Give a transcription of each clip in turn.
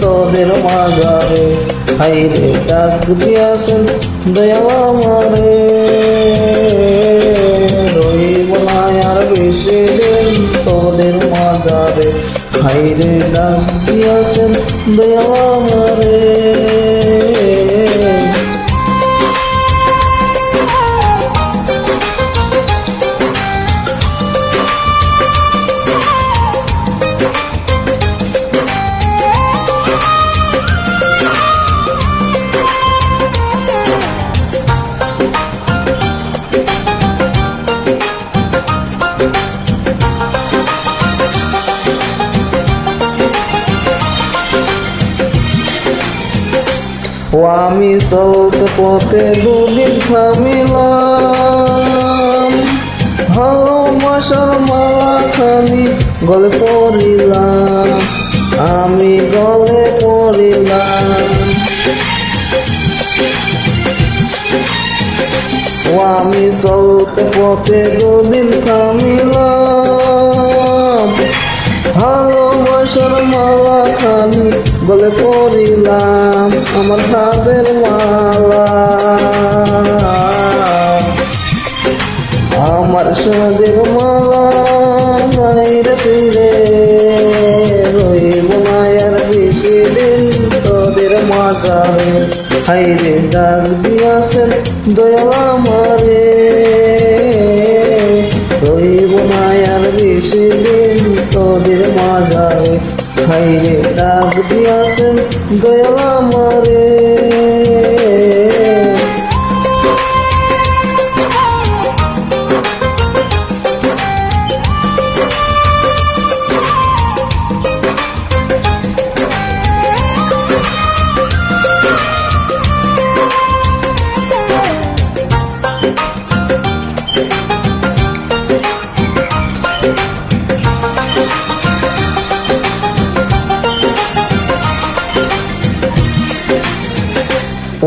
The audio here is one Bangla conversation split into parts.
তোদের মাঝারে, হাইরে ডাক দিয়াছেন দয়াল আমারে। রইব না আর বেশি দিন তোদের মাঝারে, হাইরে ডাক দিয়াছেন দয়াল আমারে। ও আমি চলতে পথে দুদিন থামিলাম, ভালোবাসার মালা খানি গলে পড়িলাম, আমি গলে পড়িলাম। ও আমি চলতে পথে দুদিন থামিলাম, ভালোবাসার মালা খানি গলে পড়িলাম, আমার হাতের মালা, আমার সাদের মালা নাই রে ছিঁড়ে। রইব না আর বেশি দিন তোদের মাঝারে, হাইরে ডাক দিয়াছেন দয়াল আমারে। রইব না আর বেশি দিন তোদের মাঝারে, হাইরে ডাক দিয়াছেন দয়াল আমারে।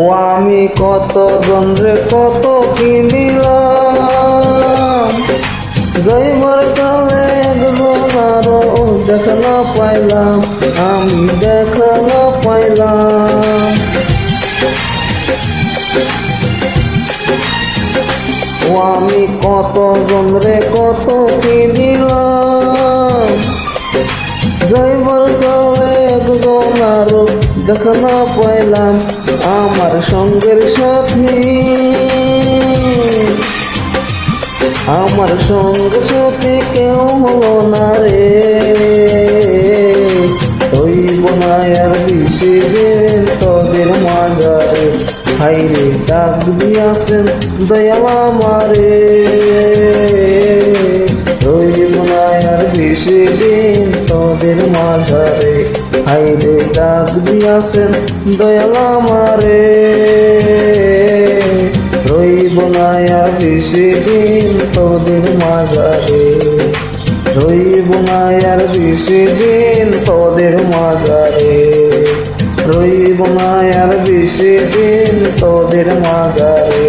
ও আমি কত জনরে কত কিনিলাম, যাইবার কালে একজন আরো দেখা না পাইলাম, আমি দেখা না পাইলাম। ও আমি কত জনরে কত কিনিলাম, যাইবার কালে একজন আরো দেখা না পাইলাম, আমার সঙ্গের সাথী, আমার সঙ্গের সাথী কেউ হলো না রে। রইব না আর বেশি দিন তোদের মাঝারে, হাইরে ডাক দিয়াছেন দয়াল আমারে। রইব না আর বেশি দিন তোদের মাঝারে, হাইরে ডাক দিয়াছেন দয়াল আমারে। রইব না আর বেশি দিন তোদের মাঝারে, রইব না আর বেশি দিন তোদের মাঝারে, রইব না আর বেশি দিন তোদের মাঝারে।